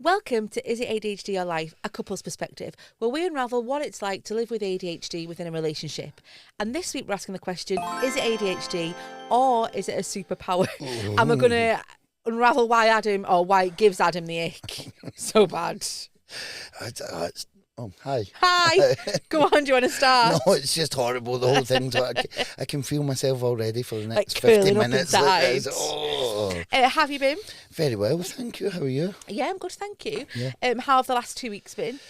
Welcome to Is It ADHD or Life? A Couple's Perspective, where we unravel what it's like to live with ADHD within a relationship. And this week we're asking the question, is it ADHD or is it a superpower? And we're going to unravel why it gives Adam the ick so bad. Hi. Hi. Go on, do you want to start? No, it's just horrible, the whole thing. So I can feel myself already for the next like 50 curling minutes. Up inside. Have you been? Very well, thank you. How are you? Yeah, I'm good, thank you. Yeah. How have the last 2 weeks been?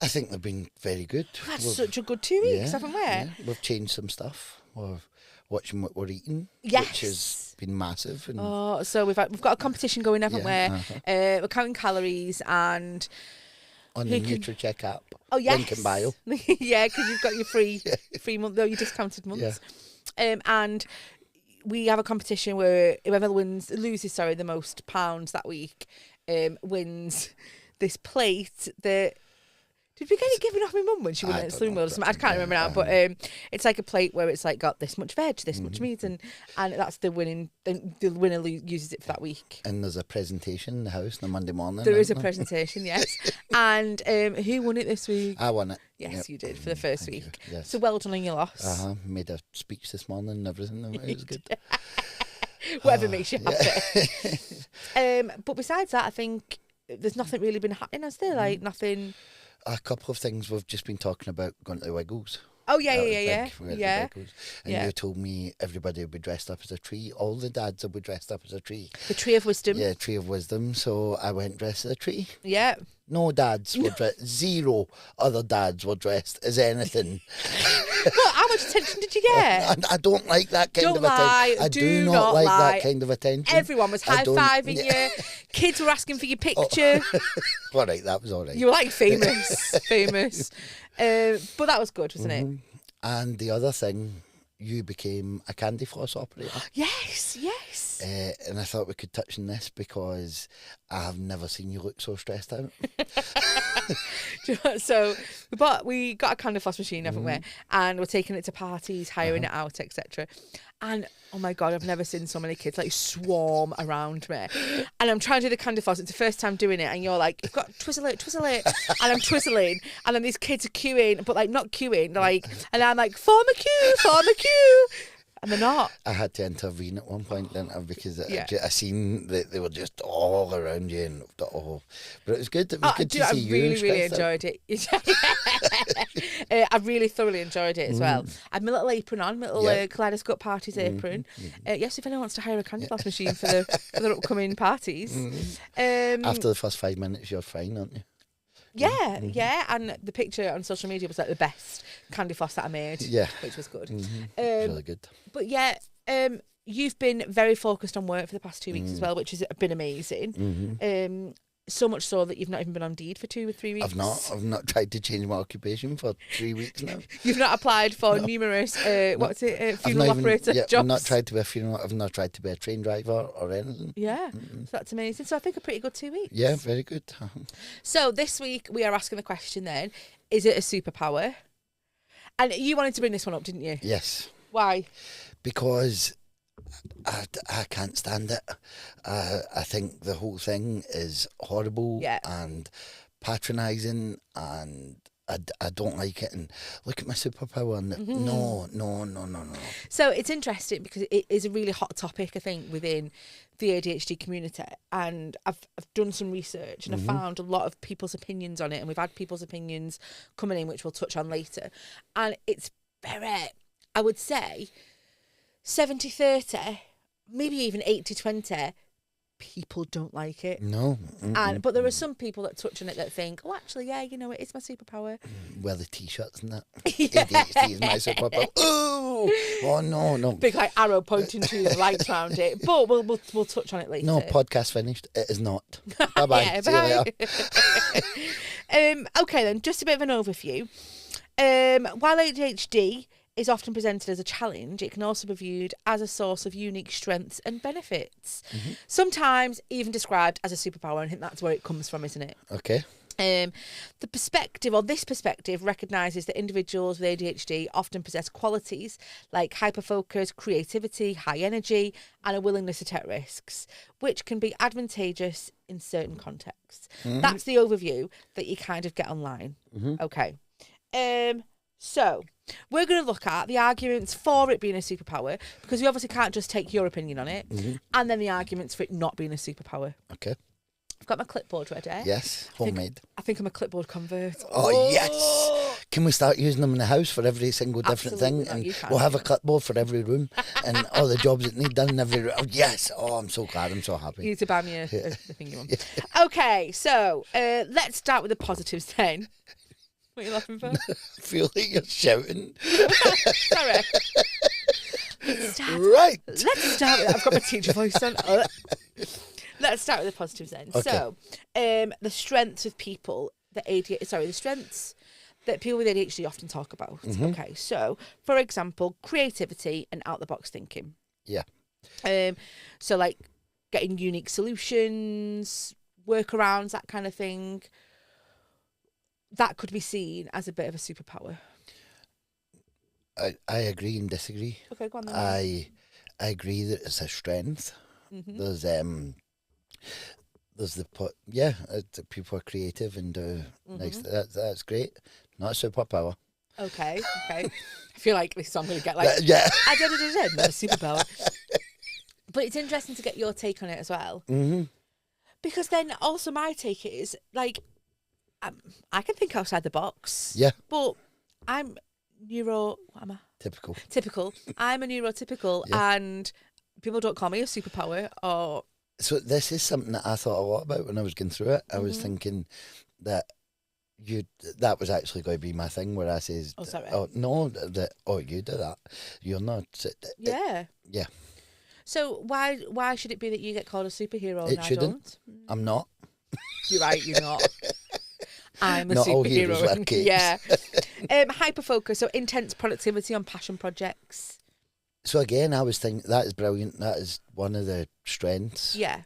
I think they've been very good. We've had such a good 2 weeks, haven't we? Yeah. We've changed some stuff. We're watching what we're eating, yes. which has been massive. And so we've got a competition going, haven't we? We're counting calories and... on the Neurotypical app. Oh, yes. Link in bio. Yeah, because you've got your free month, though, your discounted months. Yeah. And we have a competition where whoever loses the most pounds that week wins this plate that... Did we get it given off my mum when she went at Saloon World or something? I can't remember now, but it's like a plate where it's like got this much veg, this much meat, and that's the winning. The winner uses it for that week. And there's a presentation in the house on a Monday morning. There is a presentation, yes. And who won it this week? I won it. Yes, you did for the first week. Yes. So well done on your loss. Made a speech this morning and everything. It was good. Whatever makes you happy. But besides that, I think there's nothing really been happening, has there? Like nothing. A couple of things we've just been talking about going to the Wiggles. Oh, yeah. And you told me everybody would be dressed up as a tree. All the dads would be dressed up as a tree. The tree of wisdom. Yeah, tree of wisdom. So I went dressed as a tree. Yeah. No dads were dressed. Zero other dads were dressed as anything. Well, how much attention did you get? I don't like that kind of attention. I do not like that kind of attention. Everyone was high-fiving you. Kids were asking for your picture. All right, that was all right. You were like famous. But that was good, wasn't it? And the other thing, you became a candyfloss operator. Yes. And I thought we could touch on this because I have never seen you look so stressed out. So we got a candyfloss machine, haven't we? And we're taking it to parties, hiring it out, etc. And oh my God, I've never seen so many kids like swarm around me. And I'm trying to do the candyfloss. It's the first time doing it, and you're like, "You've got twizzle it," and I'm twizzling, and then these kids are queuing, but like not queuing, like, and I'm like, form a queue. And they're not. I had to intervene at one point, didn't I? Because I seen that they were just all around you and but it was good. It was good to see you. I really enjoyed it. I really thoroughly enjoyed it as well. I had my little apron on, my little Kaleidoscope Parties apron. Yes, if anyone wants to hire a candyfloss machine for the upcoming parties. After the first 5 minutes, you're fine, aren't you? Yeah, and the picture on social media was like the best candy floss that I made, which was good. Really good. But you've been very focused on work for the past 2 weeks as well, which has been amazing. So much so that you've not even been on Deed for 2 or 3 weeks. I've not tried to change my occupation for 3 weeks now. You've not applied for numerous funeral operator jobs. I've not tried to be a funeral. I've not tried to be a train driver or anything. Yeah, so that's amazing. So I think a pretty good 2 weeks. Yeah, very good. So this week we are asking the question then, is it a superpower? And you wanted to bring this one up, didn't you? Yes. Why? Because I can't stand it. I think the whole thing is horrible and patronising, and I don't like it. And look at my superpower. And no. So it's interesting because it is a really hot topic, I think, within the ADHD community. And I've done some research and I found a lot of people's opinions on it. And we've had people's opinions coming in, which we'll touch on later. And it's very, I would say, 70-30, maybe even 80-20, people don't like it. No. But there are some people that touch on it that think, oh, actually, it is my superpower. Wear the T-shirts and that. ADHD is my superpower. Oh, no. Big like arrow pointing to the lights around it. But we'll touch on it later. No, podcast finished. It is not. Bye-bye. See you later. Okay, then, just a bit of an overview. While ADHD is often presented as a challenge, it can also be viewed as a source of unique strengths and benefits. Sometimes even described as a superpower. I think that's where it comes from, isn't it? Okay. This perspective recognises that individuals with ADHD often possess qualities like hyperfocus, creativity, high energy, and a willingness to take risks, which can be advantageous in certain contexts. Mm-hmm. That's the overview that you kind of get online. Mm-hmm. Okay. So we're going to look at the arguments for it being a superpower, because we obviously can't just take your opinion on it, mm-hmm. and then the arguments for it not being a superpower. Okay. I've got my clipboard ready. Yes, homemade. I think I'm a clipboard convert. Oh, yes! Can we start using them in the house for every single different thing? And we'll have a clipboard for every room and all the jobs that need done in every room. Oh, yes! Oh, I'm so glad. I'm so happy. You need to buy me a thing you want. Yeah. Okay, so let's start with the positives then. What are you laughing for? I feel like you're shouting. Sorry. Let's start with that. I've got my teacher voice on. Let's start with the positives then. Okay. So, the strengths of people the strengths that people with ADHD often talk about. Mm-hmm. Okay, so for example, creativity and out the box thinking. Yeah. So like getting unique solutions, workarounds, that kind of thing. That could be seen as a bit of a superpower. I agree and disagree. Okay, go on then. I agree that it's a strength. Mm-hmm. People are creative and do nice. That's great. Not a superpower. Okay. I feel like this I'm going to get like I did not a superpower. But it's interesting to get your take on it as well. Mm-hmm. Because then also my take is like I can think outside the box. Yeah. But I'm what am I? Typical. I'm a neurotypical, and people don't call me a superpower or. So this is something that I thought a lot about when I was going through it. I was thinking that that was actually going to be my thing, where I says, you do that. You're not. Yeah. Yeah. So why should it be that you get called a superhero? It shouldn't. I'm not. You're right. You're not. I'm a not superhero. All heroes wear capes. Yeah. Hyperfocus, so intense productivity on passion projects. So again, I was thinking that is brilliant. That is one of the strengths. Yeah.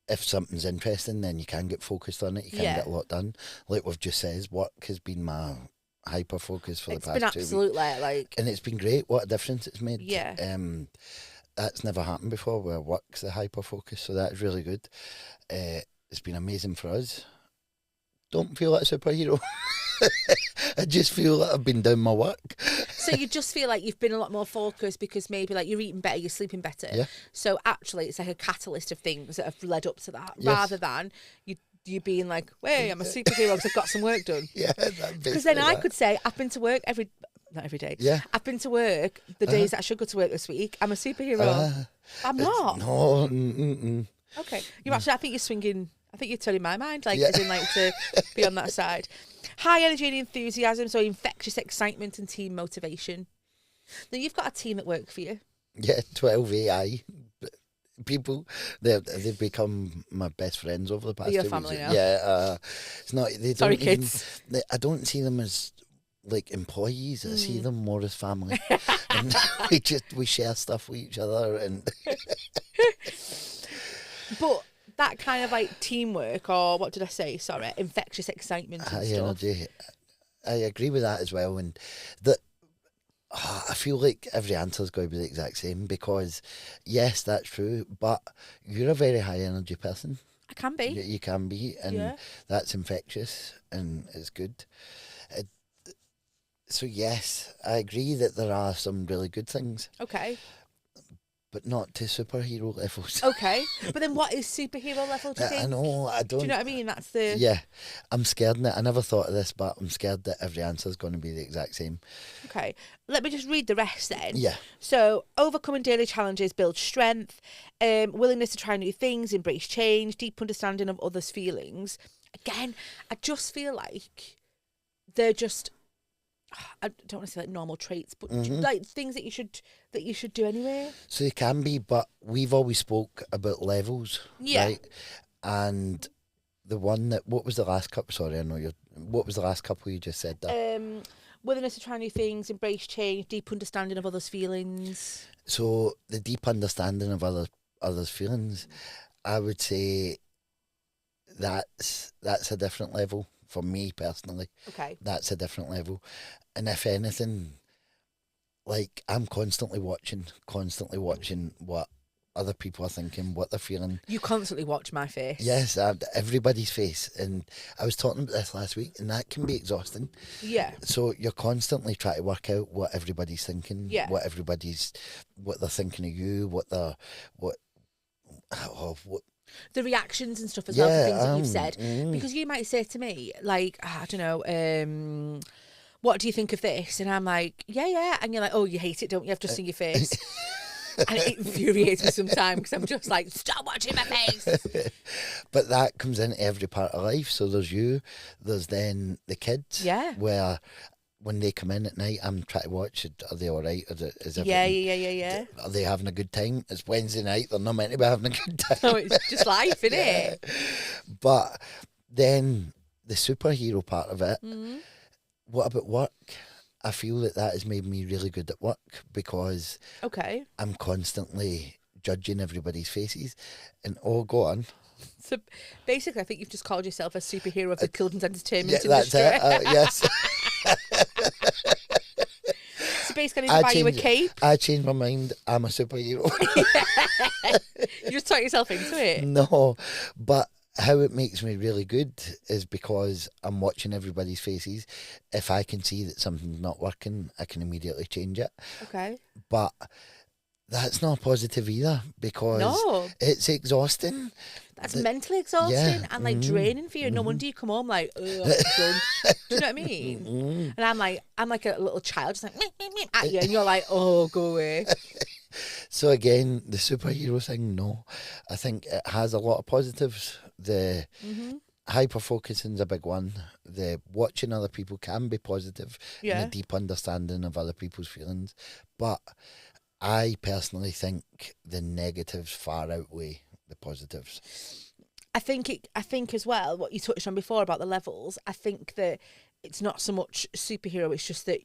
If something's interesting, then you can get focused on it. You can get a lot done. Like we've just said, work has been my hyper focus for the past 2 weeks. It's been absolutely and it's been great. What a difference it's made. Yeah. That's never happened before, where work's the hyper focus. So that's really good. It's been amazing for us. Don't feel like a superhero. I just feel like I've been doing my work. So you just feel like you've been a lot more focused because maybe like you're eating better, you're sleeping better. Yeah. So actually it's like a catalyst of things that have led up to that, rather than you being like, "Hey, I'm a superhero because I've got some work done." Yeah. Because then I could say I've been to work not every day. Yeah. I've been to work the days that I should go to work this week. I'm a superhero. I'm not. No. Okay. You're actually. I think you're turning my mind, like as in like to be on that side. High energy and enthusiasm, so infectious excitement and team motivation. Now you've got a team that work for you. Yeah, 12 AI people. They've become my best friends over the past 2 weeks. Your family now. Yeah, it's not. They Sorry, don't kids. I don't see them as like employees. I see them more as family. And we share stuff with each other and. But that kind of like teamwork, or what did I say? Sorry, infectious excitement and stuff. Energy. I agree with that as well, and that I feel like every answer is going to be the exact same, because yes, that's true, but you're a very high energy person. I can be. You can be, and that's infectious and it's good. So yes, I agree that there are some really good things. Okay. But not to superhero levels. Okay. But then what is superhero level, do you think? I know, I don't. Do you know what I mean? That's the... Yeah. I'm scared of it. I never thought of this, but I'm scared that every answer is going to be the exact same. Okay. Let me just read the rest then. Yeah. So, overcoming daily challenges builds strength, willingness to try new things, embrace change, deep understanding of others' feelings. Again, I just feel like they're just... I don't want to say like normal traits, but like things that you should do anyway. So they can be, but we've always spoke about levels, right? And the one that what was the last couple? Sorry, I know you. What was the last couple you just said there? Willingness to try new things, embrace change, deep understanding of others' feelings. So the deep understanding of others' feelings, I would say. that's a different level for me personally. Okay. That's a different level. And if anything, like, I'm constantly watching what other people are thinking, what they're feeling. You constantly watch my face. Yes, everybody's face. And I was talking about this last week, and that can be exhausting. Yeah. So you're constantly trying to work out what everybody's thinking, what they're thinking of you, what the reactions and stuff as well to things that you've said. Because you might say to me, like, I don't know, what do you think of this? And I'm like, yeah. And you're like, oh, you hate it, don't you? I've just seen your face. And it infuriates me sometimes because I'm just like, stop watching my face. But that comes in every part of life. So there's you, there's then the kids. Yeah. Where when they come in at night, I'm trying to watch it. Are they all right? Is Yeah. Are they having a good time? It's Wednesday night. They're not meant to be having a good time. No, it's just life, isn't it? But then the superhero part of it, what about work? I feel that has made me really good at work because I'm constantly judging everybody's faces. And go on. So basically, I think you've just called yourself a superhero of the children's entertainment industry. That's it. Yes. So basically, I need to buy you a cape. I changed my mind. I'm a superhero. You just talk yourself into it. No, but how it makes me really good is because I'm watching everybody's faces. If I can see that something's not working, I can immediately change it. Okay. But that's not positive either because it's exhausting. That's mentally exhausting and like draining for you. No wonder you come home like, I'm done. Do you know what I mean? And I'm like a little child, just like meh, at you, and you're like, oh, go away. So again, the superhero thing, no, I think it has a lot of positives. The hyperfocusing is a big one. The watching other people can be positive and a deep understanding of other people's feelings. But I personally think the negatives far outweigh the positives. I think as well, what you touched on before about the levels, I think that it's not so much superhero, it's just that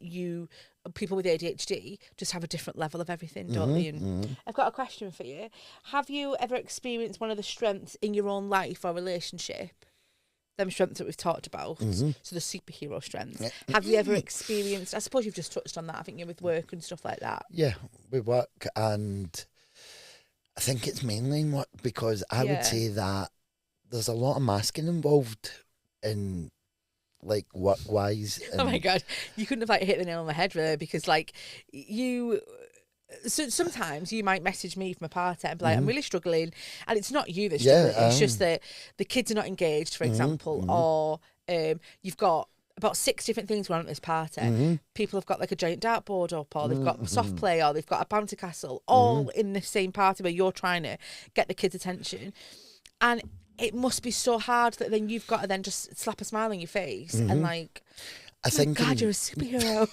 people with ADHD just have a different level of everything, don't they? And I've got a question for you. Have you ever experienced one of the strengths in your own life or relationship? Them strengths that we've talked about, so the superhero strengths. Have you ever experienced, I suppose you've just touched on that, haven't you, with work and stuff like that? Yeah, with work, and I think it's mainly in work because I would say that there's a lot of masking involved in like work-wise. Oh my God, you couldn't have like hit the nail on the head really, because like so sometimes you might message me from a party and be like, I'm really struggling, and it's not you that's struggling, it's just that the kids are not engaged, for example, or you've got about 6 different things going on at this party. People have got like a giant dartboard up, or they've got soft play, or they've got a bounty castle, all in the same party where you're trying to get the kids' attention. And it must be so hard that then you've got to then just slap a smile on your face and like, I think, God, you're a superhero.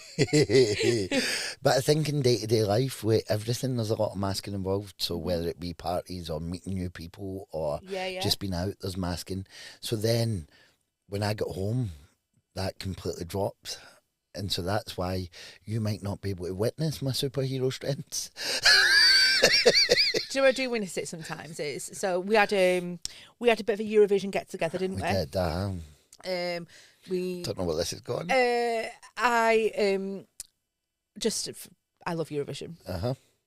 But I think in day-to-day life, with everything, there's a lot of masking involved. So whether it be parties or meeting new people or just being out, there's masking. So then when I get home, that completely drops. And so that's why you might not be able to witness my superhero strengths. Do you know what I do witness it sometimes? So we had a bit of a Eurovision get together, didn't we? We did. We don't know what this is going. I love Eurovision.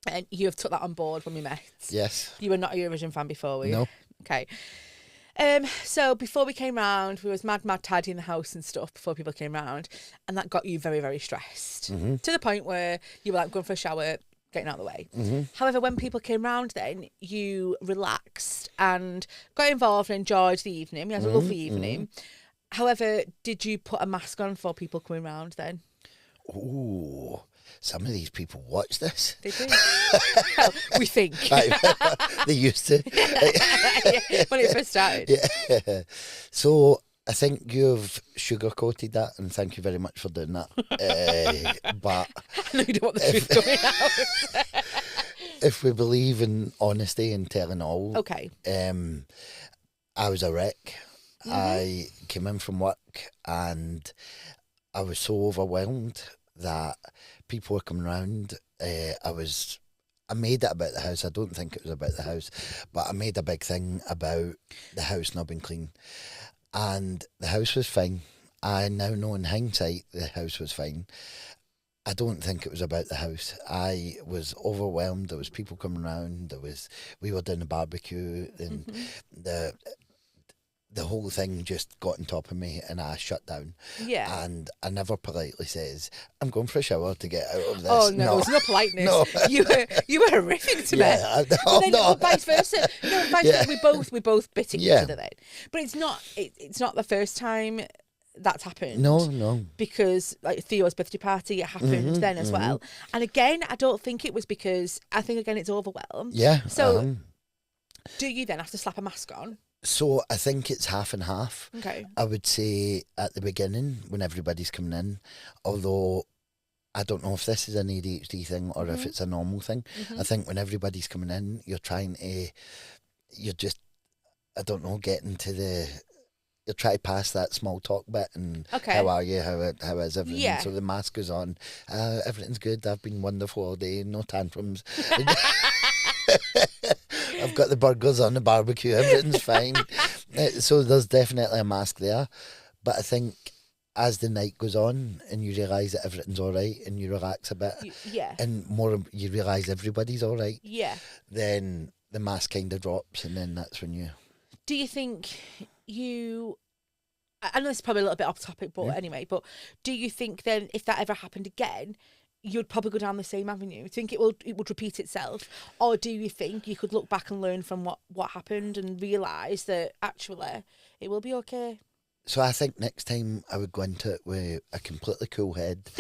And you have took that on board when we met. Yes. You were not a Eurovision fan before, were you? No. Okay. So before we came round, we was mad tidying the house and stuff before people came round, and that got you very, very stressed to the point where you were like going for a shower, getting out of the way. However, when people came round, then you relaxed and got involved and enjoyed the evening. We had a lovely evening. However, did you put a mask on for people coming round then? Oh, some of these people watch this. They do. Well, we think. They used to. When it first started. Yeah. So I think you've sugar-coated that, and thank you very much for doing that. But I know you don't want the truth coming out. If we believe in honesty and telling all, I was a wreck. I came in from work and I was so overwhelmed that people were coming round. I was I made it about the house. I don't think it was about the house, but I made a big thing about the house not being clean. And the house was fine. I now know in hindsight the house was fine. I don't think it was about the house. I was overwhelmed. There was people coming around. We were doing a barbecue, and the whole thing just got on top of me, and I shut down. Yeah. And I never politely says, "I'm going for a shower to get out of this." Oh no, there was no politeness. No. You were horrific to me. But vice versa. No, vice versa. We both bit each other then. But it's not the first time that's happened. No. Because like Theo's birthday party, it happened then as well. And again, I don't think it was because I think again it's overwhelmed. Yeah. So do you then have to slap a mask on? So I think it's half and half. Okay. I would say at the beginning when everybody's coming in, although I don't know if this is an ADHD thing or if it's a normal thing. I think when everybody's coming in, you're just, I don't know, getting to you'll try to pass that small talk bit and how are you, how is everything? Yeah. So the mask is on. Everything's good. I've been wonderful all day. No tantrums. I've got the burgers on the barbecue. Everything's fine. So there's definitely a mask there. But I think as the night goes on and you realise that everything's all right and you relax a bit, and more you realise everybody's all right, then the mask kind of drops, and then that's when you... Do you think I know this is probably a little bit off topic, but anyway, but do you think then if that ever happened again, you'd probably go down the same avenue? Do you think it would repeat itself? Or do you think you could look back and learn from what happened and realise that actually it will be okay? So I think next time I would go into it with a completely cool head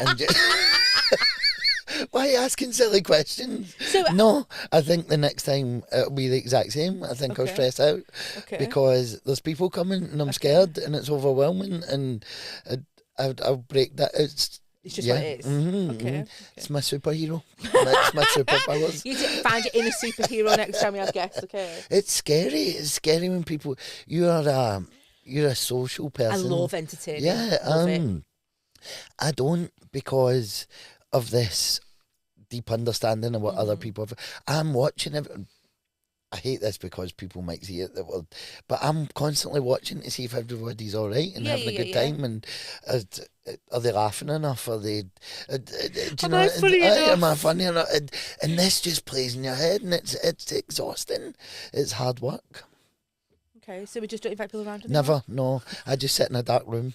and just... Why are you asking silly questions? No, I think the next time it'll be the exact same. I think I'll stress out because there's people coming and I'm scared and it's overwhelming, and I'll break that. It's just what it is. Okay. It's my superhero. It's my superpowers. You find your inner superhero next time we have guests, okay? It's scary. It's scary when people... You're a social person. I love entertaining. Yeah. I don't, because of this deep understanding of what other people have. I'm watching it. I hate this because people might see it, but I'm constantly watching to see if everybody's all right and having a good time. And are they laughing enough? Are they? Am I funny enough? And this just plays in your head, and it's exhausting. It's hard work. Okay, so we just don't invite people around? Never, no. I just sit in a dark room.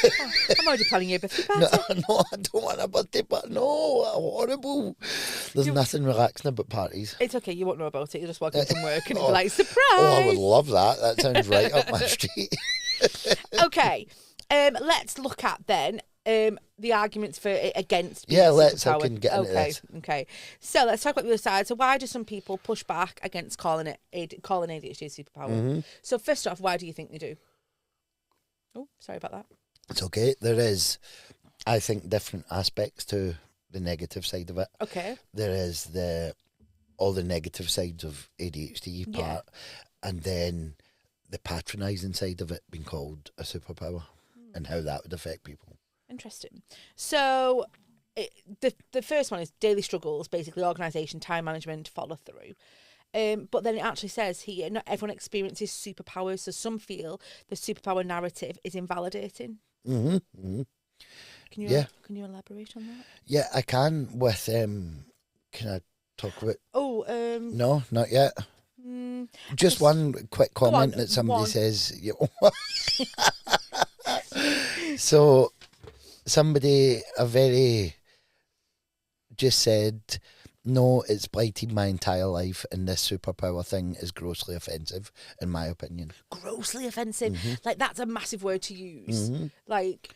I'm already planning your birthday party. No, I don't want a birthday party. No, horrible. There's nothing relaxing about parties. It's okay, you won't know about it. You'll just walk in from work and it'll be like, surprise! Oh, I would love that. That sounds right up my street. Okay, let's look at then the arguments for it against being let's I can get into this. Okay. So let's talk about the other side. So why do some people push back against calling ADHD a superpower? So first off, why do you think they do? Oh, sorry about that. It's okay. There is, I think, different aspects to the negative side of it. Okay. There is all the negative sides of ADHD part, and then the patronising side of it being called a superpower and how that would affect people. Interesting. So the first one is daily struggles, basically organisation, time management, follow through. But then it actually says here, not everyone experiences superpowers, so some feel the superpower narrative is invalidating. Can you elaborate on that? Yeah, I can. With can I talk about? No, not yet. Just one quick comment that somebody says. So somebody just said, no, it's blighted my entire life, and this superpower thing is grossly offensive, in my opinion. Grossly offensive? Like, that's a massive word to use. Like,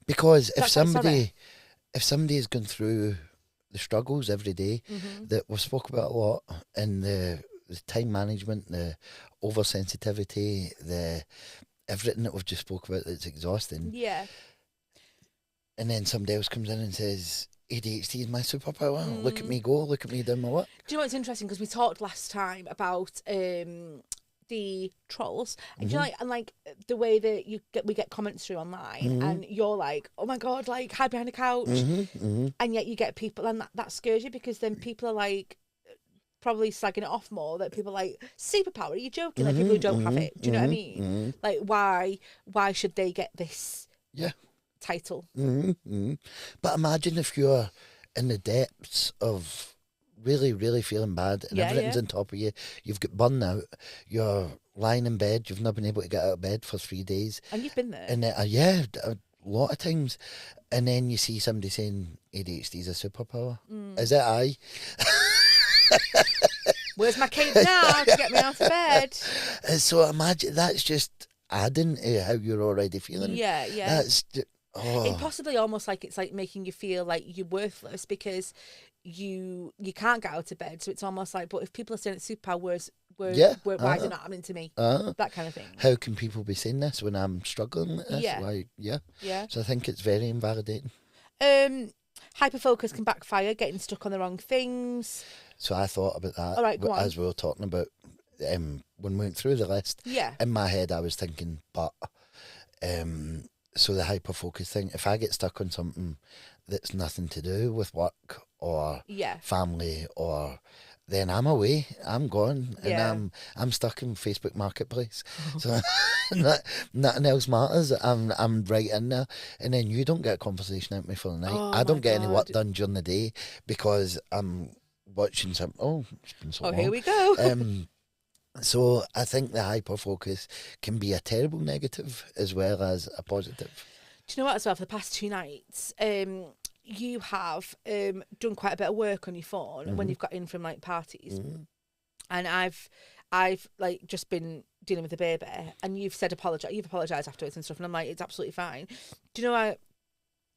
because if somebody has gone through the struggles every day that we've spoke about a lot, and the time management, the oversensitivity, everything that we've just spoke about that's exhausting. Yeah. And then somebody else comes in and says, ADHD is my superpower. Look at me go. Look at me do my work. Do you know what's interesting? Because we talked last time about the the trolls, and you know, like the way that we get comments through online, and you're like, oh my god, like hide behind a couch, and yet you get people, and that scares you, because then people are like probably slagging it off more. That people are like, superpower, are you joking? Like people who don't have it. Do you know what I mean? Like why should they get this title? But imagine if you're in the depths of really, really feeling bad, and everything's on top of you. You've got burnout. You're lying in bed. You've not been able to get out of bed for 3 days. And you've been there. And a lot of times. And then you see somebody saying ADHD is a superpower. Is it I? Where's my cape now to get me out of bed? So imagine that's just adding to how you're already feeling. Yeah. That's it possibly almost like it's like making you feel like you're worthless because you can't get out of bed. So it's almost like, but if people are saying it's superpower, why is it not happening to me? That kind of thing. How can people be saying this when I'm struggling with this? Yeah. So I think it's very invalidating. Hyperfocus can backfire, getting stuck on the wrong things. So I thought about that. All right, go on. As we were talking about when we went through the list. Yeah. In my head, I was thinking, but so the hyperfocus thing, if I get stuck on something that's nothing to do with work or family, or then I'm away, I'm gone, and I'm stuck in Facebook Marketplace. So nothing else matters. I'm right in there, and then you don't get a conversation out of me for the night. I don't get any work done during the day because I'm watching some. Oh, it's been so long. Here we go. So I think the hyperfocus can be a terrible negative as well as a positive. Do you know what, as well, for the past 2 nights, you have done quite a bit of work on your phone when you've got in from like parties, and I've like just been dealing with the baby, and you've apologised afterwards and stuff, and I'm like, it's absolutely fine. Do you know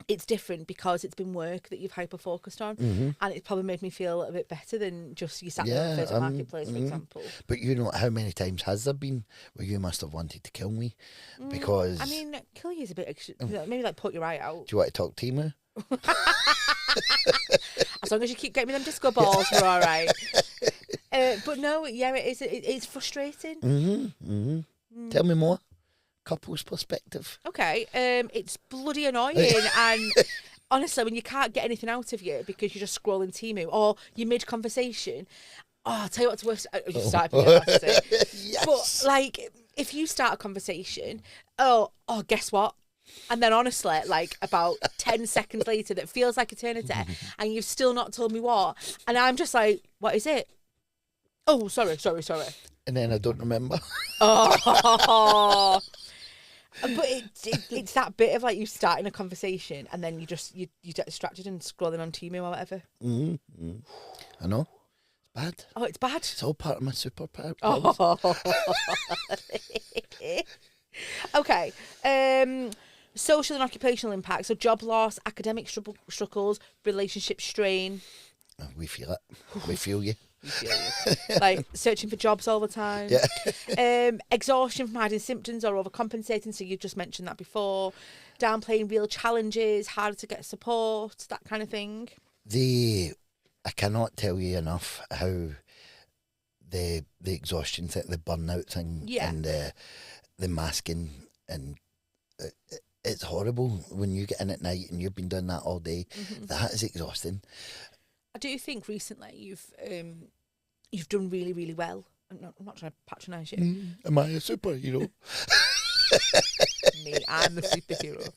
it's different because it's been work that you've hyper-focused on, and it's probably made me feel a bit better than just you sat there on Facebook Marketplace, for example. But you know, how many times has there been where you must have wanted to kill me? Because I mean, kill you is a bit maybe like put your eye out. Do you want to talk Temu? As long as you keep getting me them disco balls, we're all right. But no, it is. It's frustrating. Tell me more. Couple's perspective. Okay, it's bloody annoying, and honestly, when you can't get anything out of you because you're just scrolling Temu or you're mid-conversation, I'll tell you what's worse. You started me, that's it. Yes. But like, if you start a conversation, guess what? And then honestly, like about 10 seconds later, that feels like eternity, and you've still not told me what, and I'm just like, what is it? Oh, sorry. And then I don't remember. But it's that bit of like you starting a conversation and then you get distracted and scrolling on Temu or whatever. I know. It's bad. Oh, it's bad. It's all part of my superpower. Okay. Social and occupational impact. So job loss, academic struggles, relationship strain. We feel it. We feel you. Like searching for jobs all the time. Exhaustion from hiding symptoms or overcompensating, so you've just mentioned that before. Downplaying real challenges, harder to get support, that kind of thing. I cannot tell you enough how the exhaustion thing, the burnout thing, and the masking, and it's horrible when you get in at night and you've been doing that all day. That is exhausting. I do think recently you've done really, really well. I'm not trying to patronise you. Am I a superhero? Me, I'm the superhero.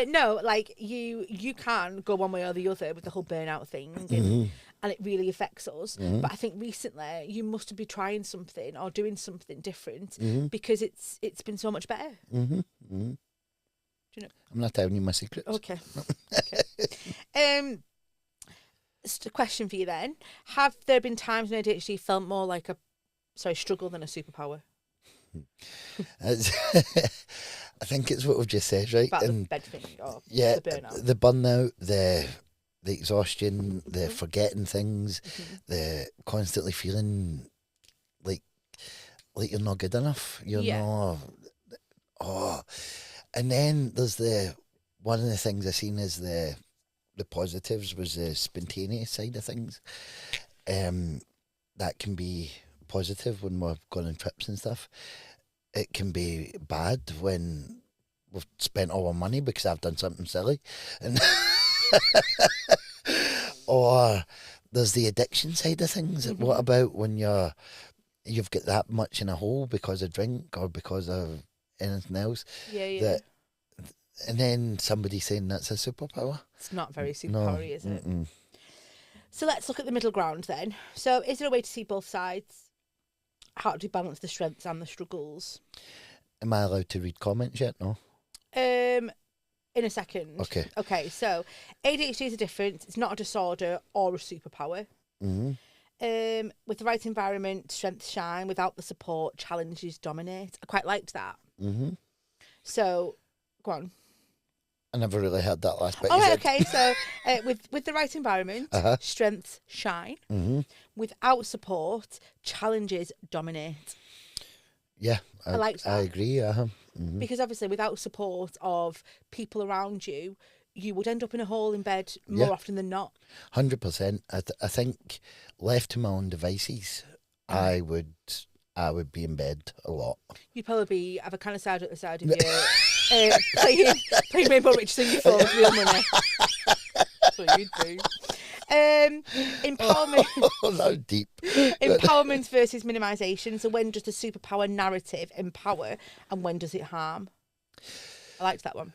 No, like you can go one way or the other with the whole burnout thing, and it really affects us. But I think recently you must be trying something or doing something different because it's been so much better. Do you know? I'm not telling you my secrets. Okay. A question for you then. Have there been times when ADHD felt more like a struggle than a superpower? I think it's what we've just said, right? About the bed thing or the burnout. The burnout, the exhaustion, the forgetting things, the constantly feeling like you're not good enough. You're not. And then there's one of the things I seen is the positives was the spontaneous side of things. That can be positive when we're going on trips and stuff. It can be bad when we've spent all our money because I've done something silly, and or there's the addiction side of things. Mm-hmm. What about when you've got that much in a hole because of drink or because of anything else? Yeah. And then somebody saying that's a superpower. It's not very superpower, is it? Mm-mm. So let's look at the middle ground then. So is there a way to see both sides? How do you balance the strengths and the struggles? Am I allowed to read comments yet? No. In a second. Okay, so ADHD is a difference. It's not a disorder or a superpower. Mm-hmm. With the right environment, strengths shine. Without the support, challenges dominate. I quite liked that. Mm-hmm. So, go on. I never really heard that last bit. All right, okay. So, with the right environment, strengths shine. Mm-hmm. Without support, challenges dominate. Yeah, I like that. I agree. Mm-hmm. Because obviously, without support of people around you, you would end up in a hole in bed more often than not. 100%. I think left to my own devices, I would be in bed a lot. You'd probably have a can of cider at the side of you, playing Rainbow Rich singing for real money. That's what you'd do. Empowerment. Oh, that was deep. Empowerment versus minimisation. So when does the superpower narrative empower and when does it harm? I liked that one.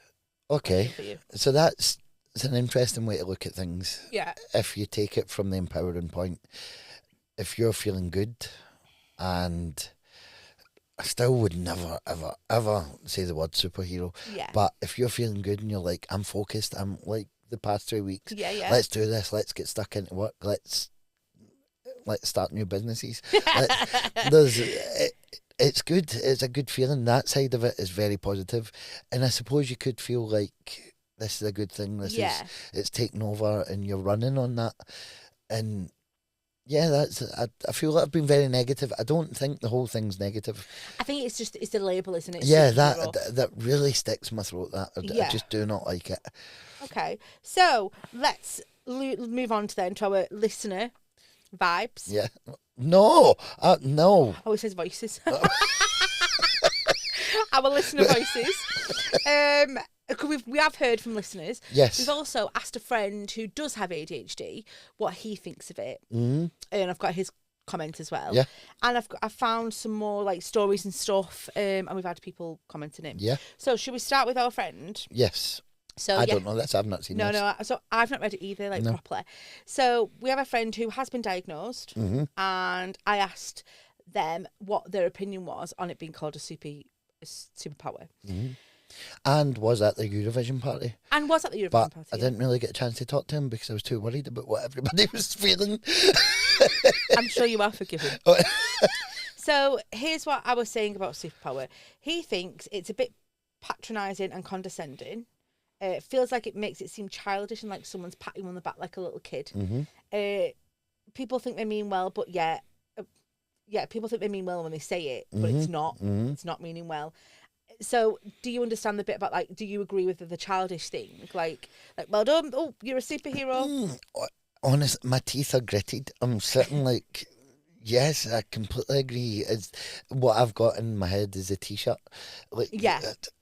Okay. So it's an interesting way to look at things. Yeah. If you take it from the empowering point, if you're feeling good, and I still would never, ever, ever say the word superhero. Yeah. But if you're feeling good and you're like, I'm focused, I'm like the past 3 weeks. Yeah. Let's do this. Let's get stuck into work. Let's start new businesses. It's good. It's a good feeling. That side of it is very positive. And I suppose you could feel like this is a good thing. It's taken over and you're running on that. And yeah, I feel like I've been very negative. I don't think the whole thing's negative. I think it's the label, isn't it? Yeah, that really sticks in my throat. I just do not like it. Okay, so let's move on to our listener vibes. Yeah. No. No. Oh, it says voices. Our listener voices. We have heard from listeners. Yes. We've also asked a friend who does have ADHD what he thinks of it. Mm-hmm. And I've got his comment as well. Yeah. And I've found some more like stories and stuff. And we've had people commenting in. Yeah. So should we start with our friend? Yes. So I don't know this. I've not seen this. No. So I've not read it either, properly. So we have a friend who has been diagnosed, mm-hmm. and I asked them what their opinion was on it being called a superpower. Mm-hmm. And was at the Eurovision party. Party. I didn't really get a chance to talk to him because I was too worried about what everybody was feeling. I'm sure you are forgiven. So here's what I was saying about superpower. He thinks it's a bit patronising and condescending. It feels like it makes it seem childish and like someone's patting you on the back like a little kid. Mm-hmm. People think they mean well, but people think they mean well when they say it, but it's not. Mm-hmm. It's not meaning well. So, do you understand the bit about do you agree with the childish thing? Like, well done. Oh, you're a superhero. Honest, my teeth are gritted. I'm sitting like, yes, I completely agree. What I've got in my head is a t-shirt. Like, yeah.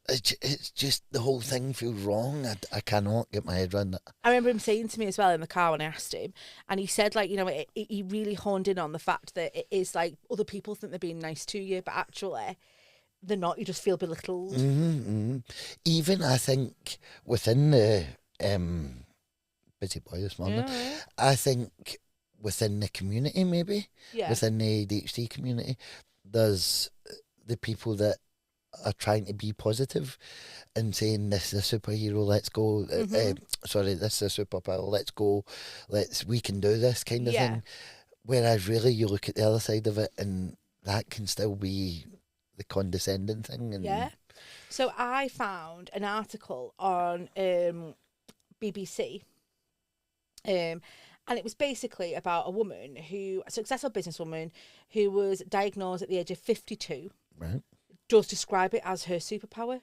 It's just the whole thing feels wrong. I cannot get my head around that. I remember him saying to me as well in the car when I asked him, and he said he really honed in on the fact that it is like other people think they're being nice to you, but actually they're not. You just feel belittled. Mm-hmm, mm-hmm. Even I think within the busy boy this morning, I think within the community within the ADHD community, there's the people that are trying to be positive and saying this is a superhero, let's go. This is a superpower, let's go. We can do this kind of thing. Whereas really you look at the other side of it and that can still be the condescending thing. And so I found an article on BBC, and it was basically about a successful businesswoman who was diagnosed at the age of 52. Right. Does describe it as her superpower.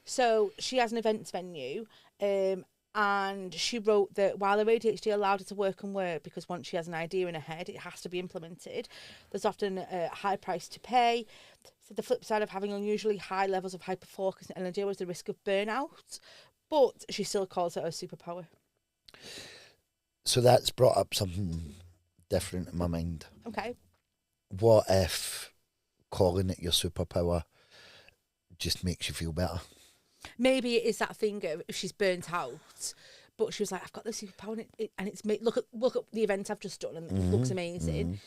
So she has an events venue, and And she wrote that while her ADHD allowed her to work and work, because once she has an idea in her head, it has to be implemented, there's often a high price to pay. So the flip side of having unusually high levels of hyperfocus and energy was the risk of burnout. But she still calls it her superpower. So that's brought up something different in my mind. Okay. What if calling it your superpower just makes you feel better? Maybe it is that thing of if she's burnt out, but she was like, I've got this superpower and it's made, look at the event I've just done and it looks amazing.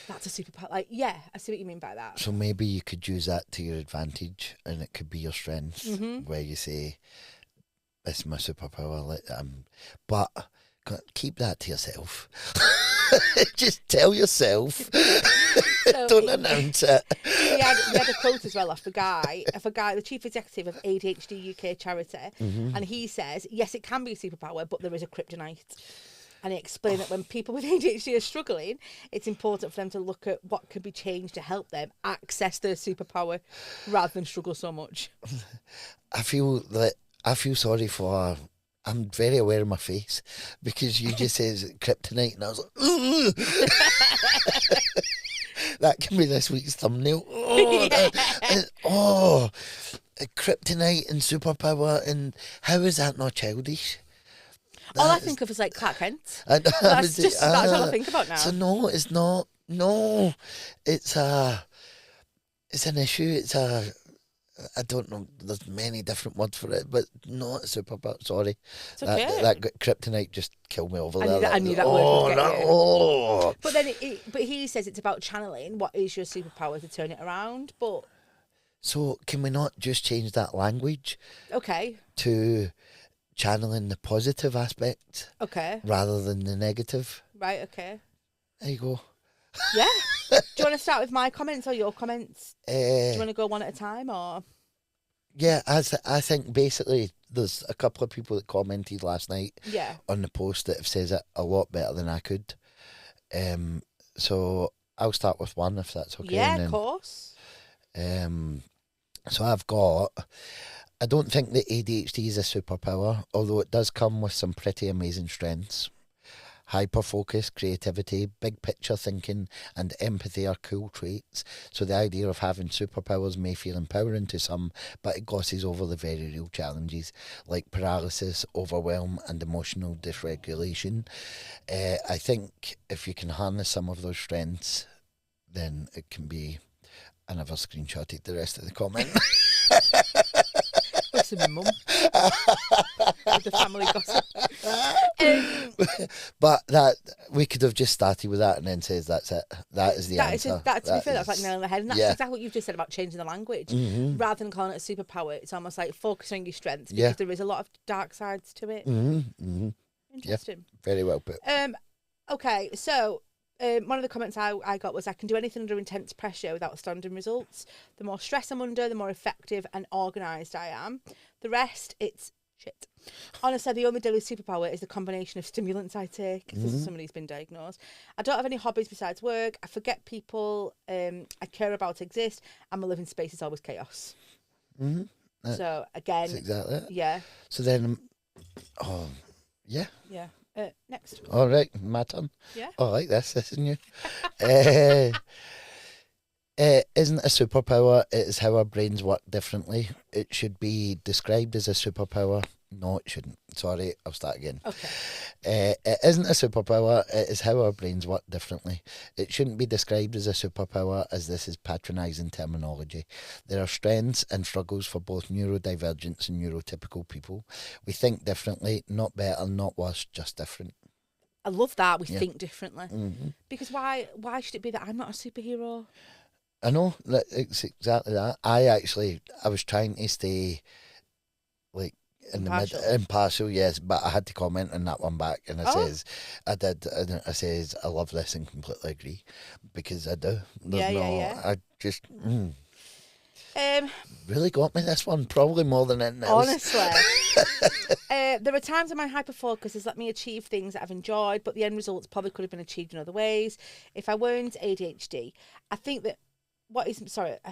That's a superpower. Like, yeah, I see what you mean by that. So maybe you could use that to your advantage and it could be your strength where you say, it's my superpower. But keep that to yourself. Just tell yourself. So don't announce it. We had a quote as well of a guy, the chief executive of ADHD UK charity, and he says, yes, it can be a superpower, but there is a kryptonite. And he explained that when people with ADHD are struggling, it's important for them to look at what can be changed to help them access their superpower rather than struggle so much. I feel sorry for... I'm very aware of my face because you just says kryptonite and I was like, that can be this week's thumbnail. Kryptonite and superpower, and how is that not childish? All I think of is like Clark Kent. That's all I think about now. So no, it's not. No, it's an issue. I don't know. There's many different words for it, but not a superpower. Sorry, it's okay. That kryptonite just killed me over there. I knew that word. But then, but he says it's about channeling. What is your superpower to turn it around? But so can we not just change that language? Okay. To channeling the positive aspect. Okay. Rather than the negative. Right. Okay. There you go. Yeah. Do you want to start with my comments or your comments? Do you want to go one at a time or? Yeah, I think basically there's a couple of people that commented last night on the post that have said it a lot better than I could. So I'll start with one if that's okay. Yeah, of course. So I don't think that ADHD is a superpower, although it does come with some pretty amazing strengths. Hyperfocus, creativity, big picture thinking and empathy are cool traits, so the idea of having superpowers may feel empowering to some, but it glosses over the very real challenges like paralysis, overwhelm and emotional dysregulation. I think if you can harness some of those strengths, then it can be... I never screenshotted the rest of the comment. Listen, my mum. With the family gossip. But that we could have just started with that and then says that's it. That is the answer. To be fair, that's like nail on the head. And that's exactly what you've just said about changing the language. Rather than calling it a superpower, it's almost like focusing on your strengths because there is a lot of dark sides to it. Interesting. Yeah, very well put. Okay, so one of the comments I got was, I can do anything under intense pressure without astounding results. The more stress I'm under, the more effective and organised I am. The rest, it's shit. Honestly, the only daily superpower is the combination of stimulants I take. This is somebody who's been diagnosed. I don't have any hobbies besides work. I forget people I care about exist, and my living space is always chaos. So again, that's exactly it. Yeah. So then, yeah. Next. All right, my turn. Yeah. I like this, isn't you? Isn't a superpower, it is how our brains work differently. It should be described as a superpower. No, it shouldn't. Sorry, I'll start again. Okay. It isn't a superpower, it is how our brains work differently. It shouldn't be described as a superpower, as this is patronising terminology. There are strengths and struggles for both neurodivergents and neurotypical people. We think differently, not better, not worse, just different. I love that, we think differently. Because why should it be that I'm not a superhero? I know, it's exactly that. I was trying to stay like in Impartial. the mid, impartial, yes, but I had to comment on that one back, and I says I love this and completely agree, because I do. I just really got me this one, probably more than anything else. Honestly. There are times when my hyperfocus has let me achieve things that I've enjoyed, but the end results probably could have been achieved in other ways if I weren't ADHD. I think that I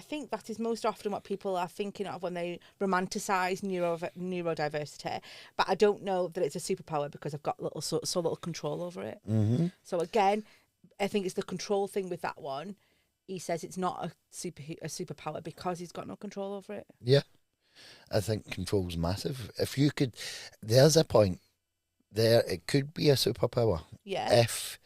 think that is most often what people are thinking of when they romanticize neurodiversity, but I don't know that it's a superpower because I've got so little control over it. Mm-hmm. So again, I think it's the control thing with that one. He says it's not a superpower because he's got no control over it. Yeah, I think control's massive. If you could, there's a point there, it could be a superpower. Yeah. If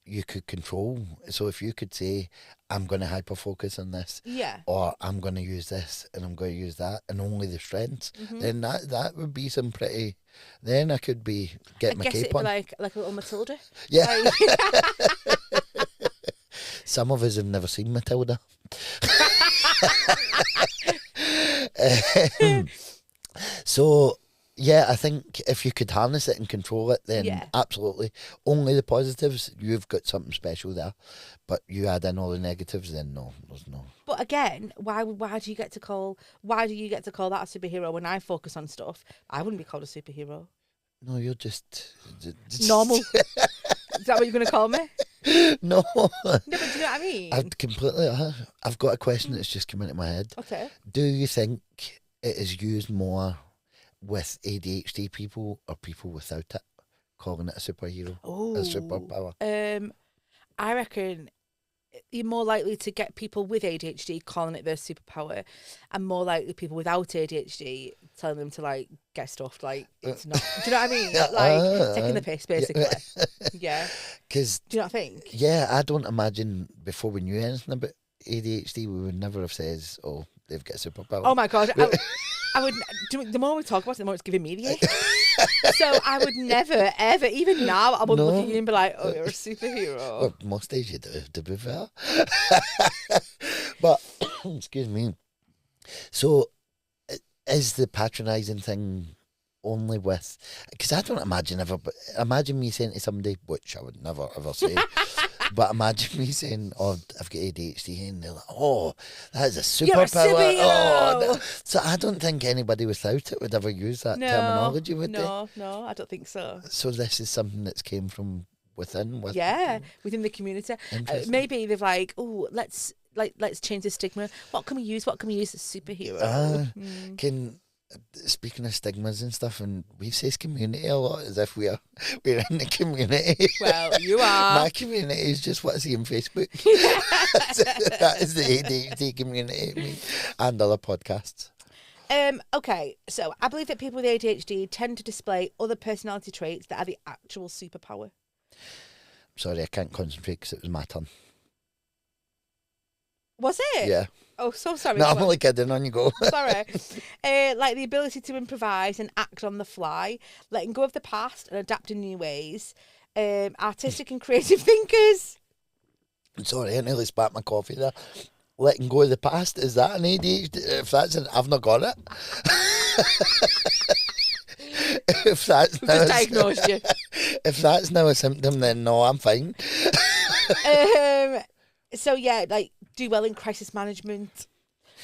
you could control. So if you could say, I'm going to hyperfocus on this, or I'm going to use this and I'm going to use that, and only the strengths, then that would be some pretty. Then I could be getting my cape on. Like a little Matilda. Yeah. Some of us have never seen Matilda. So. Yeah, I think if you could harness it and control it, then absolutely. Only the positives, you've got something special there. But you add in all the negatives, then no, there's no. But again, why do you get to call that a superhero when I focus on stuff? I wouldn't be called a superhero. No, you're just normal. Is that what you're going to call me? No. No, but do you know what I mean? I've got a question that's just come into my head. Okay. Do you think it is used more with ADHD people or people without it, calling it a superhero, a superpower? I reckon you're more likely to get people with ADHD calling it their superpower, and more likely people without ADHD telling them to like get stuffed. Like it's not. Do you know what I mean? Like taking the piss, basically. Yeah. Because do you not think? Yeah, I don't imagine before we knew anything about ADHD, we would never have said, "Oh, they've got a superpower." Oh my god. I would. The more we talk about it, the more it's giving me the ick. So I would never, ever, even now, I would look at you and be like, "Oh, you're a superhero." Well, most days you do, to be fair. But excuse me. So, is the patronising thing only with? Because I don't imagine me saying to somebody, which I would never ever say. But imagine me saying, "Oh, I've got ADHD," and they're like, "Oh, that is a superpower." No. So I don't think anybody without it would ever use that terminology, would they? No, I don't think so. So this is something that's came from within. Within the community. Maybe they've like, "Oh, let's change the stigma. What can we use? Superhero." Speaking of stigmas and stuff, and we say community a lot as if we're in the community. Well, you are. My community is just what I see on Facebook. That is the ADHD community, and other podcasts. Okay, so I believe that people with ADHD tend to display other personality traits that are the actual superpower. Sorry, I can't concentrate because it was my turn. Was it? Yeah. Oh, so sorry. No, I'm only kidding. On you go. Sorry. Like the ability to improvise and act on the fly, letting go of the past and adapting new ways, artistic and creative thinkers. Sorry, I nearly spat my coffee there. Letting go of the past, is that an ADHD? If that's I've not got it. If that's We've just diagnosed you. If that's now a symptom, then no, I'm fine. So yeah, like do well in crisis management.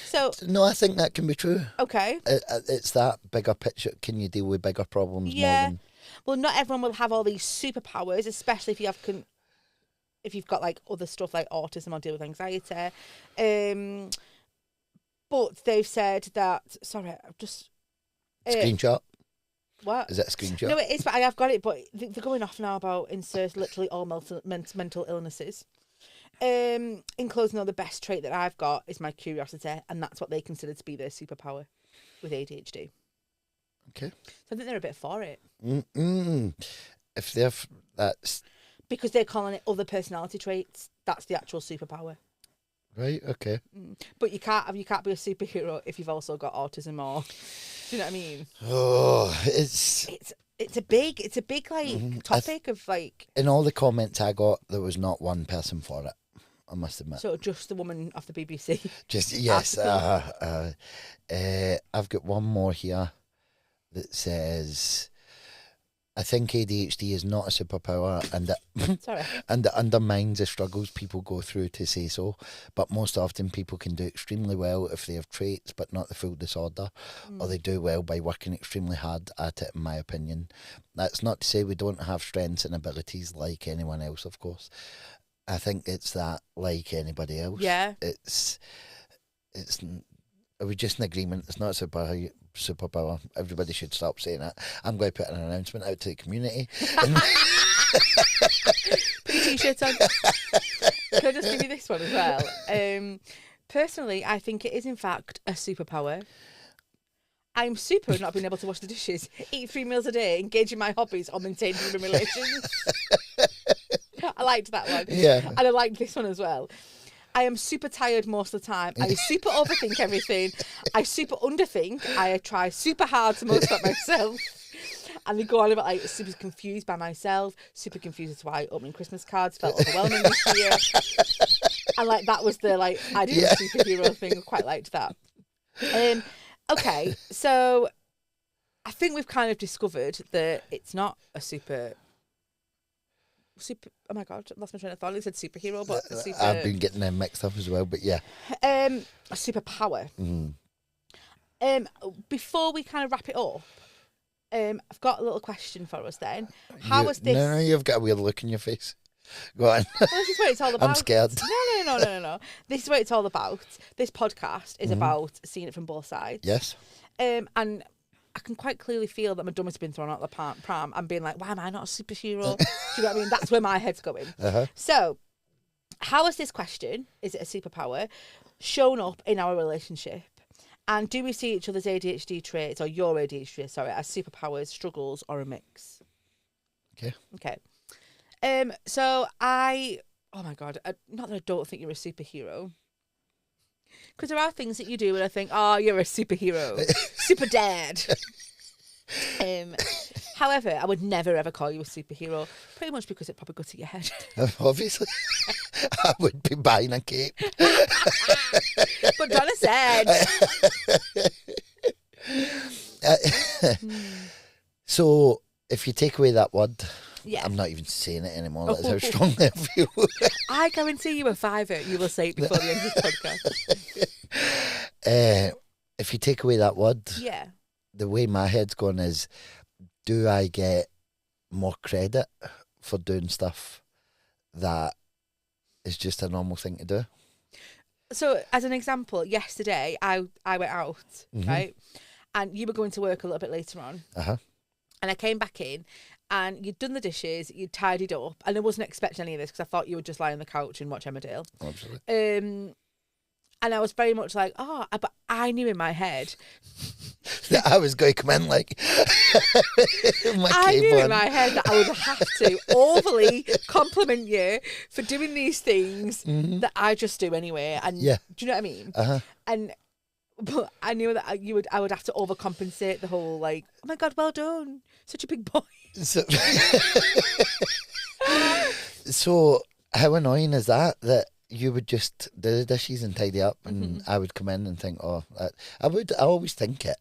So no, I think that can be true. Okay. It's that bigger picture. Can you deal with bigger problems? Yeah. More than... Well, not everyone will have all these superpowers, especially if you've got like other stuff like autism or deal with anxiety. But they've said that. Sorry, I've just screenshot. What? Is that a screenshot? No, it is, but I have got it. But they're going off now about insert literally all mental illnesses. Including the best trait that I've got is my curiosity, and that's what they consider to be their superpower with ADHD. Okay. So I think they're a bit for it. If that's because they're calling it other personality traits. That's the actual superpower. Right. Okay. But you can't be a superhero if you've also got autism or. Do you know what I mean? Oh, it's a big like topic of like. In all the comments I got, there was not one person for it. I must admit. So just the woman off the BBC. Just yes. I've got one more here that says, "I think ADHD is not a superpower, and and it undermines the struggles people go through to say so. But most often, people can do extremely well if they have traits, but not the full disorder, or they do well by working extremely hard at it. In my opinion, that's not to say we don't have strengths and abilities like anyone else, of course. I think it's that, like anybody else. Yeah. It's. Are we just in agreement? It's not superpower. Everybody should stop saying that. I'm going to put an announcement out to the community. Put your t-shirt on. Can I just give you this one as well? Personally, I think it is in fact a superpower. I'm super at not being able to wash the dishes, eat 3 meals a day, engage in my hobbies, or maintain human relations. I liked that one. Yeah. And I liked this one as well. I am super tired most of the time. I super overthink everything. I super underthink. I try super hard to motivate myself. And they go on about like super confused by myself, super confused as to why opening Christmas cards felt overwhelming this year. And like that was the like I did a superhero thing. I quite liked that. Okay, so I think we've kind of discovered that it's not a super. Oh my god, I lost my train of thought. I said superhero, but super. I've been getting them mixed up as well, but yeah. A superpower. Before we kind of wrap it up, I've got a little question for us then. How was this? No, you've got a weird look in your face. Go on. Well, this is what it's all about. I'm scared. No. This is what it's all about. This podcast is about seeing it from both sides. Yes. And I can quite clearly feel that my dummies have been thrown out of the pram and being like, why am I not a superhero? Do you know what I mean? That's where my head's going. So, how has this question, is it a superpower, shown up in our relationship? And do we see each other's ADHD traits, or your ADHD, sorry, as superpowers, struggles, or a mix? Okay. So oh my God, not that I don't think you're a superhero. Because there are things that you do and I think, oh, you're a superhero. Super dad. However, I would never ever call you a superhero, pretty much because it probably go to your head. Obviously. I would be buying a cape. But Donna said. So, if you take away that word, yeah. I'm not even saying it anymore. That's how strongly I feel. I guarantee you a fiver, you will say it before the end of the podcast. If you take away that word, yeah, the way my head's going is, do I get more credit for doing stuff that is just a normal thing to do? So, as an example, yesterday I went out, right? And you were going to work a little bit later on. And I came back in and you'd done the dishes, you'd tidied up, and I wasn't expecting any of this because I thought you would just lie on the couch and watch Emmerdale. Absolutely. And I was very much like, oh, but I knew in my head that I was going to come in like I knew in my head that I would have to overly compliment you for doing these things that I just do anyway. And do you know what I mean? But I knew that I would have to overcompensate the whole like, oh my God, well done, such a big boy. So how annoying is that you would just do the dishes and tidy up, and I would come in and think, oh, I always think it,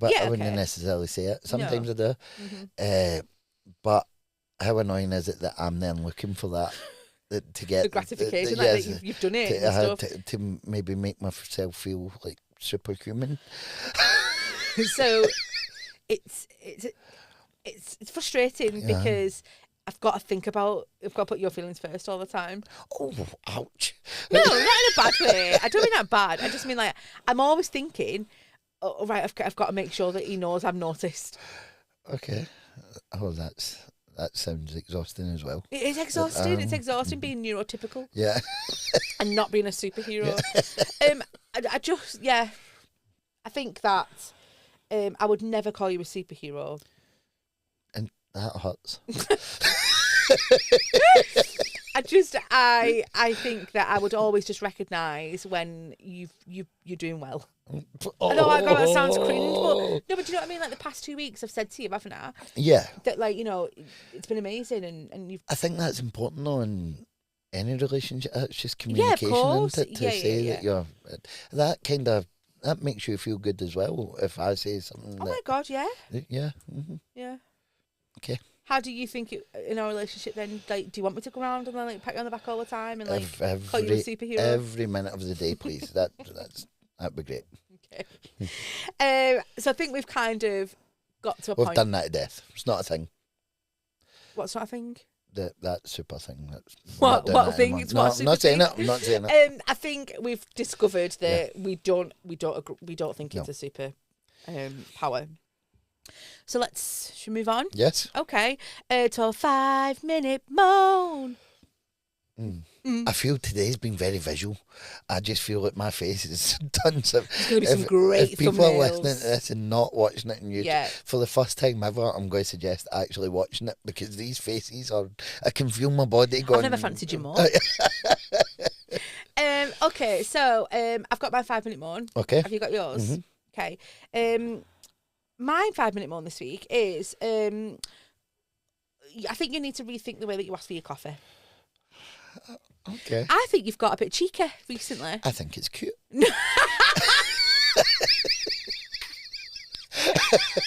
but I wouldn't necessarily say it. Sometimes I do. But how annoying is it that I'm then looking for that to get the gratification that you've done it and stuff. To maybe make myself feel like superhuman. So it's frustrating because I've got to put your feelings first all the time. Oh, ouch. No, not in a bad way. I don't mean that bad. I just mean like, I'm always thinking, oh, right, I've got to make sure that he knows I've noticed. Okay. Oh, that sounds exhausting as well. It is exhausting. It's exhausting being neurotypical. Yeah. And not being a superhero. I think that I would never call you a superhero. And that hurts. I think that I would always just recognise when you're doing well. I know, God, that sounds cringe, but no, but do you know what I mean? Like the past 2 weeks I've said to you, haven't I? Yeah. That like, you know, it's been amazing and you've... I think that's important though in any relationship. It's just communication, isn't it? To say that you're... That makes you feel good as well if I say something. Oh my God, yeah. Yeah. Yeah. Okay. How do you think in our relationship then? Like, do you want me to go around and then like pat you on the back all the time and like call you a superhero? Every minute of the day, please. That'd be great. Okay. So I think we've kind of got to a point. We've done that to death. It's not a thing. What's not a thing? that super thing. That's What thing? It's no, what I'm not saying thing? it. I'm not saying it. I think we've discovered that we don't think it's a super power. So should we move on? Yes. Okay. To a 5-minute moan. I feel today's been very visual. I just feel like my face is tons of. There's going to be some great if people thumbnails. are listening to this and not watching it on YouTube, for the first time ever, I'm going to suggest actually watching it because these faces are. I can feel my body going. I've never fancied you more. Okay, so I've got my 5-minute moan. Okay. Have you got yours? Okay. My 5-minute moan this week is I think you need to rethink the way that you ask for your coffee. Okay. I think you've got a bit cheeky recently. I think it's cute.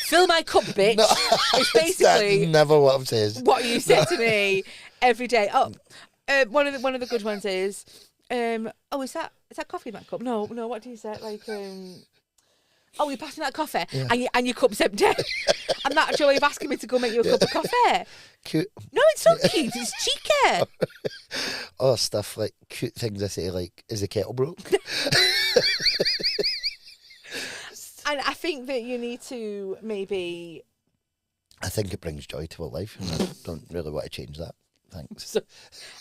Fill my cup, bitch. No, it's basically that's never what I've said. What you say to me every day. Oh, one of the good ones is, is that coffee in that cup? No. What do you say? Like, oh, you're passing that coffee, and your cup's empty, and that's your way of asking me to go make you a cup of coffee. Cute. No, it's not cute. It's cheeky. Oh, stuff like cute things I say, like, is the kettle broke? And I think that you need to maybe. I think it brings joy to our life, and I don't really want to change that. Thanks. So,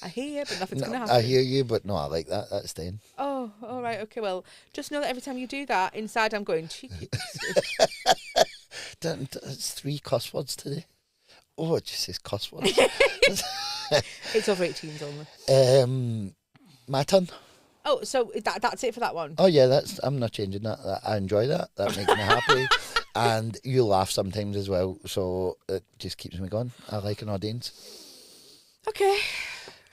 I hear you, but nothing's going to happen. I hear you, but no, I like that. That's staying. Oh, all right, okay. Well, just know that every time you do that, inside I'm going cheeky. It's 3 cuss words today. Oh, it just says cuss words. It's over 18s only. My turn. Oh, so that's it for that one? Oh yeah, I'm not changing that. I enjoy that. That makes me happy. And you laugh sometimes as well, so it just keeps me going. I like an audience. Okay.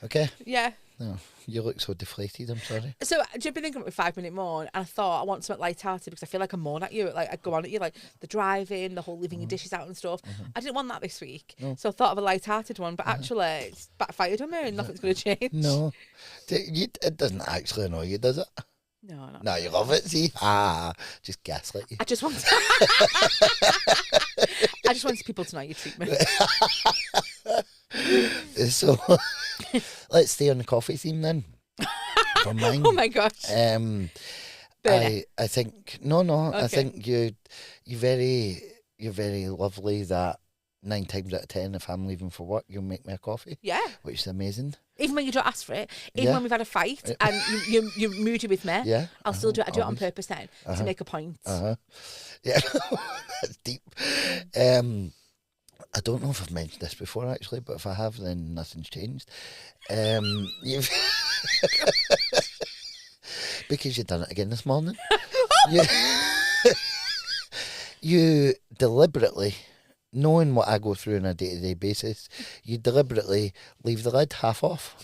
Okay? Yeah. No, you look so deflated, I'm sorry. So, I've been thinking about my 5-minute moan, and I thought I want something light-hearted because I feel like I moan at you. Like, I go on at you, like the driving, the whole leaving your dishes out and stuff. I didn't want that this week. No. So I thought of a light-hearted one, but actually it's backfired on me and nothing's going to change. No. It doesn't actually annoy you, does it? No, not No, you love it, see? Just gaslight you. I just want people to know you treat me. So, let's stay on the coffee theme then. For mine. Oh my gosh. I think okay. I think you're very lovely that 9 times out of 10 if I'm leaving for work you'll make me a coffee. Yeah. Which is amazing. Even when you don't ask for it, even when we've had a fight and you're moody with me, I'll still do it. I do it on purpose then to make a point. Yeah. That's deep. I don't know if I've mentioned this before actually, but if I have, then nothing's changed. Because you've done it again this morning. You deliberately, knowing what I go through on a day-to-day basis, you deliberately leave the lid half off.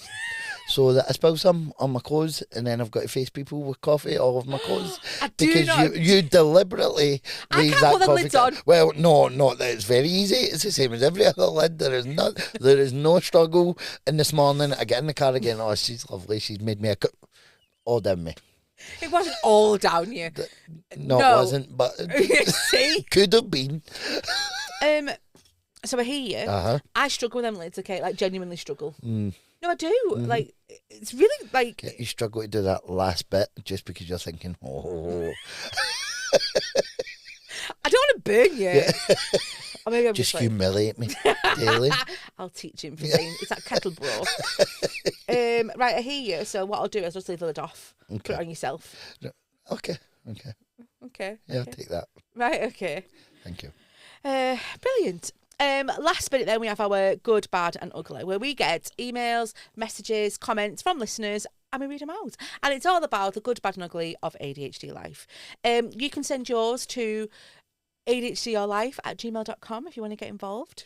So that I spill some on my clothes and then I've got to face people with coffee all over my clothes. You deliberately leave that put the coffee lids on. Well, no, it's very easy. It's the same as every other lid. There is no struggle. And this morning I get in the car again. Oh, she's lovely. She's made me a cup. All down me. It wasn't all down you. No, it wasn't, but see? Could have been. So I hear you. I struggle with them lids, okay? Like genuinely struggle. No, I do. Like, it's really like... You struggle to do that last bit just because you're thinking, oh. I don't want to burn you. Yeah. Or maybe I'm just humiliate me daily. I'll teach him for saying, it's that kettle bro. Right, I hear you. So what I'll do is just leave the lid off. Okay. Put it on yourself. Okay. Yeah, I'll take that. Right, okay. Thank you. Brilliant. Last minute then we have our good, bad and ugly, where we get emails, messages, comments from listeners and we read them out. And it's all about the good, bad and ugly of ADHD life. You can send yours to adhdyourlife@gmail.com if you want to get involved.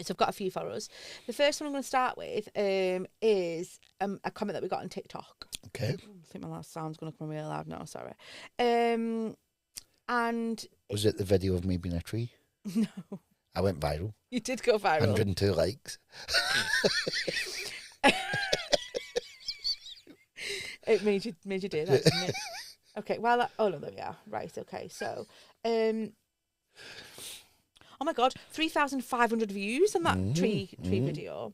So I've got a few for us. The first one I'm going to start with is a comment that we got on TikTok. Okay. I think my last sound's going to come really loud now, sorry. And... Was it the video of me being a tree? No. I went viral. You did go viral. 102 likes. It made you do that, didn't it? Okay, well, oh no, there we are. Right, okay, so, oh my God, 3,500 views on that tree video.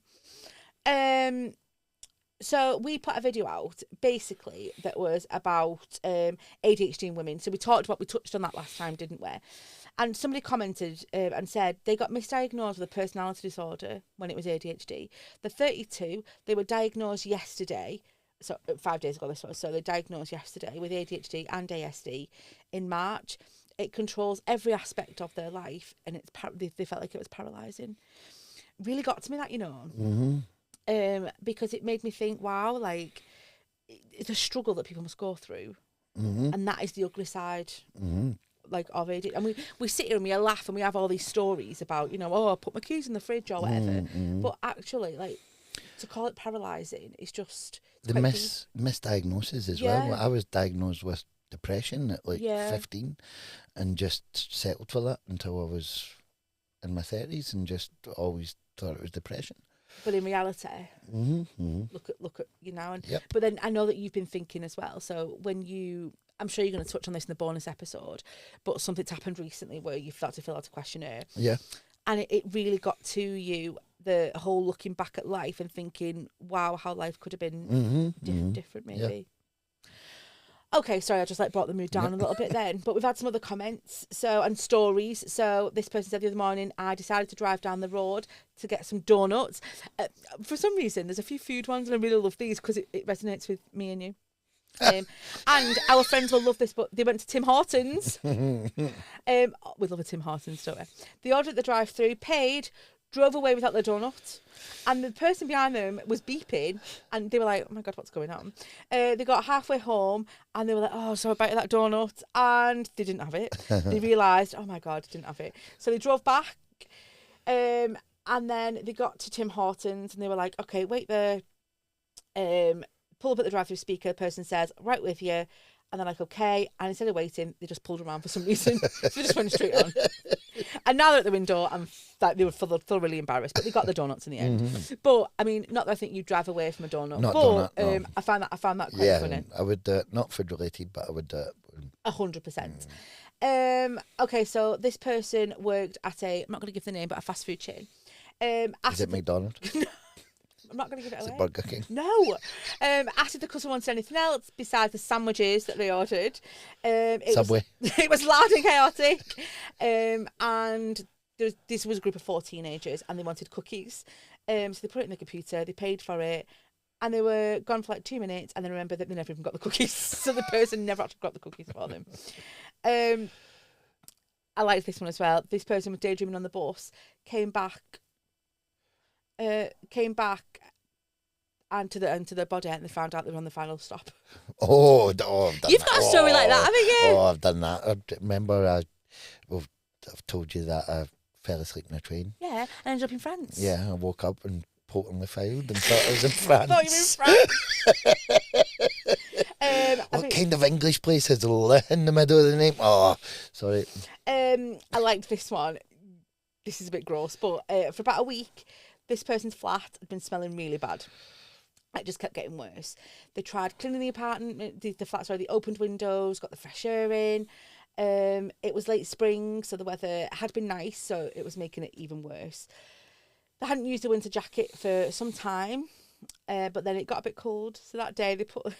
So we put a video out, basically, that was about ADHD in women. So we touched on that last time, didn't we? And somebody commented and said they got misdiagnosed with a personality disorder when it was ADHD. They're 32. They were diagnosed yesterday. So 5 days ago, this was. So they diagnosed yesterday with ADHD and ASD in March. It controls every aspect of their life, and they felt like it was paralysing. Really got to me, that, you know. Mm-hmm. Because it made me think, wow, like, it's a struggle that people must go through. Mm-hmm. And that is the ugly side, like, of ADHD. And we sit here and we laugh and we have all these stories about, you know, oh, I put my keys in the fridge or whatever. Mm-hmm. But actually, like, to call it paralysing is just... The misdiagnosis as well. I was diagnosed with depression at like 15 and just settled for that until I was in my 30s and just always thought it was depression. But in reality, look at you now. And but then I know that you've been thinking as well. So I'm sure you're going to touch on this in the bonus episode, but something's happened recently where you've had to fill out a questionnaire. Yeah. And it really got to you, the whole looking back at life and thinking, wow, how life could have been different maybe. Yeah. Okay, sorry, I just brought the mood down a little bit then. But we've had some other comments and stories. So this person said the other morning, I decided to drive down the road to get some donuts. For some reason, there's a few food ones and I really love these because it resonates with me and you. And our friends will love this, but they went to Tim Hortons. We love a Tim Hortons, don't we? They ordered at the drive-thru, paid, drove away without the donut, and the person behind them was beeping, and they were like, oh my God, what's going on? They got halfway home, and they were like, oh, so I bite that donut, and they didn't have it. They realised, oh my God, didn't have it. So they drove back, and then they got to Tim Hortons, and they were like, okay, wait there, pull up at the drive-thru speaker, the person says, right with you, and they're like, okay, and instead of waiting, they just pulled around for some reason. So they just went straight on. And now they're at the window, and they were thoroughly embarrassed, but they got the donuts in the end. Mm-hmm. But I mean, not that I think you drive away from a donut, no. I found that quite funny. I would do it, not food related, but I would do it 100%. Okay, so this person worked at I'm not going to give the name, but a fast food chain. Is it McDonald's? I'm not going to give it away. Is it Burger King? No. Asked if the customer wanted anything else besides the sandwiches that they ordered. Subway. It was loud and chaotic. And this was a group of 4 teenagers and they wanted cookies. So they put it in the computer, they paid for it, and they were gone for like 2 minutes and then remembered that they never even got the cookies. So the person never actually got the cookies for them. I liked this one as well. This person was daydreaming on the bus, came back and to the body, and they found out they were on the final stop. Oh, I've done You've got a story like that, haven't you? Oh, I've done that. I remember I've told you that I fell asleep in a train. Yeah, and ended up in France. Yeah, I woke up and potently failed and thought I was in France. Thought you were in France. What kind of English place has "le" in the middle of the name? Oh, sorry. I liked this one. This is a bit gross, but for about a week, this person's flat had been smelling really bad. It just kept getting worse. They tried cleaning the apartment, the flat, sorry, they opened windows, got the fresh air in. It was late spring, so the weather had been nice, so it was making it even worse. They hadn't used a winter jacket for some time, but then it got a bit cold. So that day they put...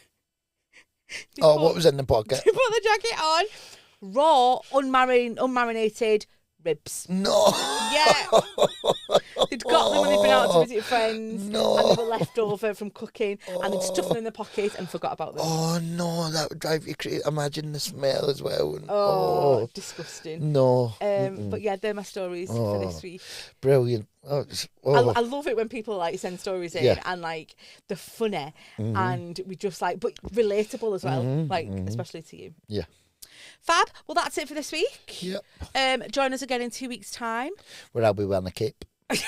what was in the pocket? They put the jacket on. Raw, unmarinated ribs. No. Yeah. They'd got them when they'd been out to visit friends. No. And they were left over from cooking. And they'd stuffed them in their pocket and forgot about them. Oh, no. That would drive you crazy. Imagine the smell as well. Oh, disgusting. No. But yeah, they're my stories for this week. Brilliant. I love it when people send stories in and they're funny and we just but relatable as well, especially to you. Yeah. Fab. Well, that's it for this week. Yep. Join us again in 2 weeks' time. Where I'll be wearing a cape. Well,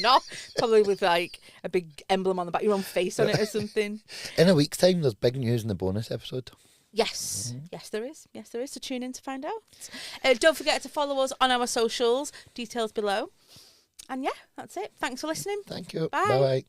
no. Probably with a big emblem on the back, your own face on it or something. In a week's time, there's big news in the bonus episode. Yes. Yes, there is. So tune in to find out. Don't forget to follow us on our socials. Details below. And yeah, that's it. Thanks for listening. Thank you. Bye. Bye-bye.